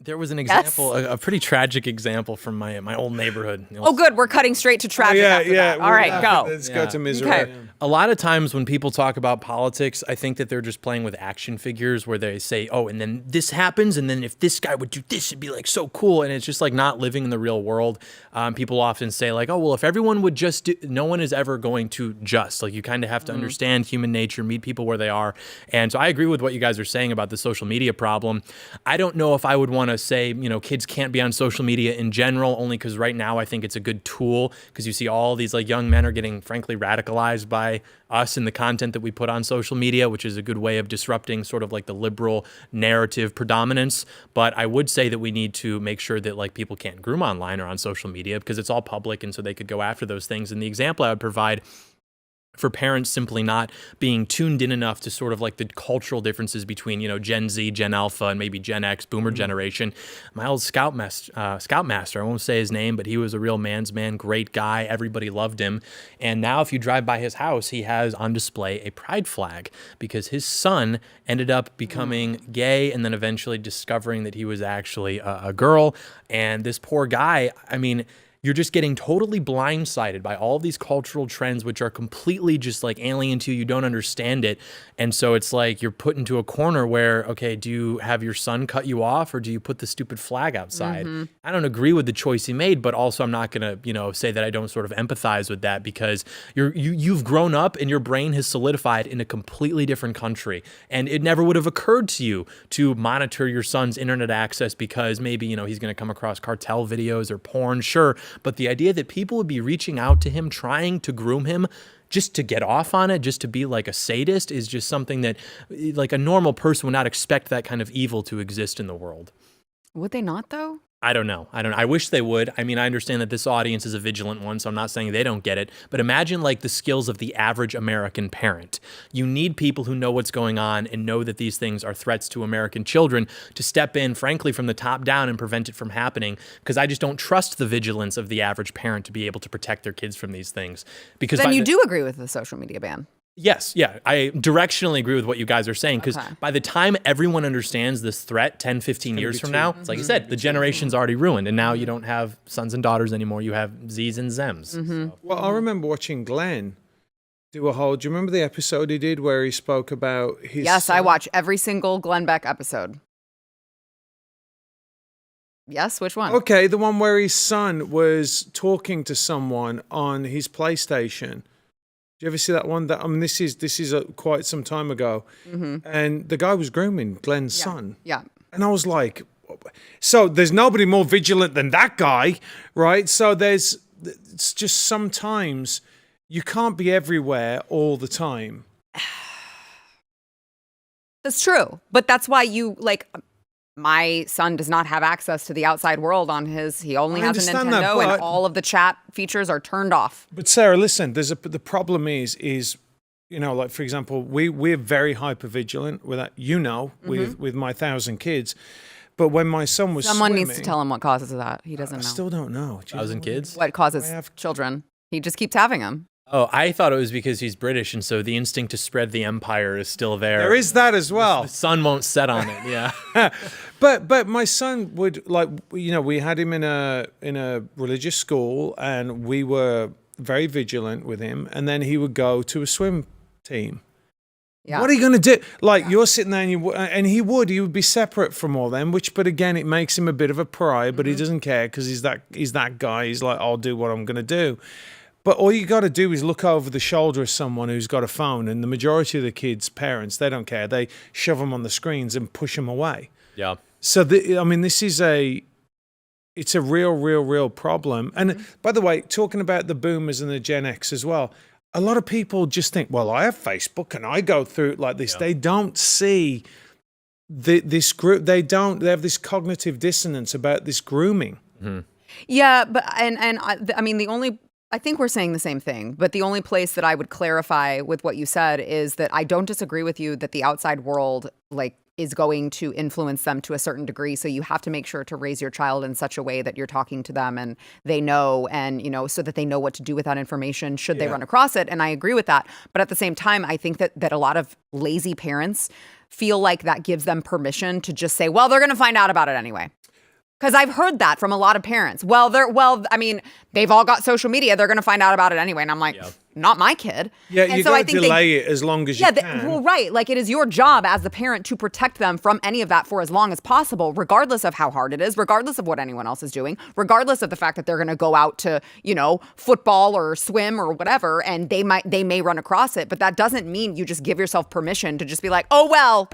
There was an example, a pretty tragic example from my old neighborhood. Oh, good. We're cutting straight to tragic after that. All right, go. Let's go to misery. Okay. A lot of times when people talk about politics, I think that they're just playing with action figures where they say, oh, and then this happens, and then if this guy would do this, it'd be like so cool. And it's just like not living in the real world. People often say like, oh, well, if everyone would just do, no one is ever going to just. Like you kind of have to understand human nature, meet people where they are. And so I agree with what you guys are saying about the social media problem. I don't know if I would want to say, kids can't be on social media in general, only because right now I think it's a good tool because you see all these like young men are getting frankly radicalized by us and the content that we put on social media, which is a good way of disrupting sort of like the liberal narrative predominance. But I would say that we need to make sure that like people can't groom online or on social media because it's all public and so they could go after those things. And the example I would provide for parents simply not being tuned in enough to sort of like the cultural differences between, Gen Z, Gen Alpha, and maybe Gen X, Boomer generation. My old scoutmaster, I won't say his name, but he was a real man's man, great guy. Everybody loved him. And now if you drive by his house, he has on display a pride flag because his son ended up becoming gay and then eventually discovering that he was actually a girl. And this poor guy, you're just getting totally blindsided by all of these cultural trends, which are completely just like alien to you. You don't understand it. And so it's like you're put into a corner where, okay, do you have your son cut you off or do you put the stupid flag outside? I don't agree with the choice he made, but also I'm not going to, say that I don't sort of empathize with that because you've grown up and your brain has solidified in a completely different country. And it never would have occurred to you to monitor your son's internet access because maybe, he's going to come across cartel videos or porn. Sure. But the idea that people would be reaching out to him, trying to groom him just to get off on it, just to be like a sadist is just something that like a normal person would not expect that kind of evil to exist in the world. Would they not though? I don't know. I wish they would. I understand that this audience is a vigilant one, so I'm not saying they don't get it. But imagine like the skills of the average American parent. You need people who know what's going on and know that these things are threats to American children to step in, frankly, from the top down and prevent it from happening. Because I just don't trust the vigilance of the average parent to be able to protect their kids from these things. Because then you do agree with the social media ban. Yes, yeah. I directionally agree with what you guys are saying because by the time everyone understands this threat 10, 15 years from now, it's like you said, the generation's already ruined and now you don't have sons and daughters anymore. You have Z's and Zems. So. Well, I remember watching Glenn do do you remember the episode he did where he spoke about his Yes, son? I watch every single Glenn Beck episode. Yes, which one? Okay, the one where his son was talking to someone on his PlayStation. Did you ever see that one? This is quite some time ago, and the guy was grooming Glenn's son. Yeah, and I was like, so there's nobody more vigilant than that guy, right? So it's just sometimes you can't be everywhere all the time. That's true, but that's why my son does not have access to the outside world on his. He only has a Nintendo, and all of the chat features are turned off. But Sarah, listen. The problem is like for example, we're very hyper vigilant with that. With my 1,000 kids. But when my son was someone swimming, needs to tell him what causes that. He doesn't know. I still don't know. 1,000 kids? What causes children? He just keeps having them. Oh, I thought it was because he's British, and so the instinct to spread the empire is still there. There is that as well. The sun won't set on it, yeah. But my son would we had him in a religious school, and we were very vigilant with him, and then he would go to a swim team. Yeah. What are you going to do? You're sitting there and he would be separate from all them, but again, it makes him a bit of a pariah, but he doesn't care because he's that guy. He's like, I'll do what I'm going to do. But all you got to do is look over the shoulder of someone who's got a phone, and the majority of the kids' parents, they don't care. They shove them on the screens and push them away. Yeah. So, this is it's a real problem. And by the way, talking about the boomers and the Gen X as well, a lot of people just think, well, I have Facebook and I go through it like this. Yeah. They don't see this group. They have this cognitive dissonance about this grooming. Mm-hmm. Yeah, but I think we're saying the same thing, but the only place that I would clarify with what you said is that I don't disagree with you that the outside world is going to influence them to a certain degree. So you have to make sure to raise your child in such a way that you're talking to them and they know, and so that they know what to do with that information should they run across it. And I agree with that. But at the same time, I think that a lot of lazy parents feel like that gives them permission to just say, well, they're going to find out about it anyway. Because I've heard that from a lot of parents. They've all got social media. They're going to find out about it anyway. And I'm like, not my kid. Yeah, and you so got to delay it as long as you can. Right. Like, it is your job as the parent to protect them from any of that for as long as possible, regardless of how hard it is, regardless of what anyone else is doing, regardless of the fact that they're going to go out to, football or swim or whatever, and they may run across it. But that doesn't mean you just give yourself permission to just be like, oh, well.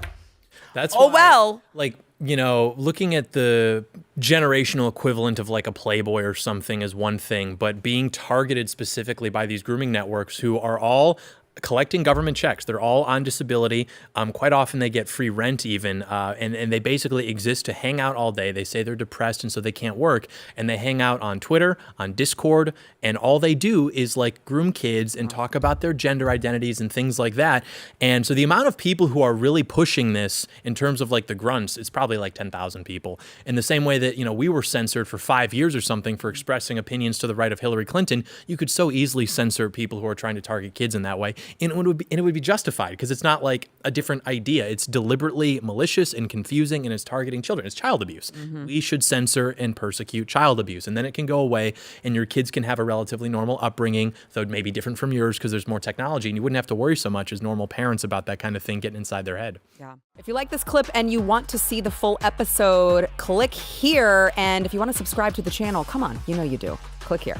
That's oh, why, well. Like, looking at the generational equivalent of like a Playboy or something is one thing, but being targeted specifically by these grooming networks who are all collecting government checks. They're all on disability. Quite often they get free rent even, and they basically exist to hang out all day. They say they're depressed and so they can't work, and they hang out on Twitter, on Discord, and all they do is like groom kids and talk about their gender identities and things like that. And so the amount of people who are really pushing this in terms of like the grunts, it's probably like 10,000 people. In the same way that, we were censored for 5 years or something for expressing opinions to the right of Hillary Clinton, you could so easily censor people who are trying to target kids in that way. And it would be justified because it's not like a different idea. It's deliberately malicious and confusing, and it's targeting children. It's child abuse. We should censor and persecute child abuse, and then it can go away, and your kids can have a relatively normal upbringing, though it may be different from yours because there's more technology, and you wouldn't have to worry so much as normal parents about that kind of thing getting inside their head. Yeah. If you like this clip and you want to see the full episode, click here. And if you want to subscribe to the channel, come on, you do. Click here.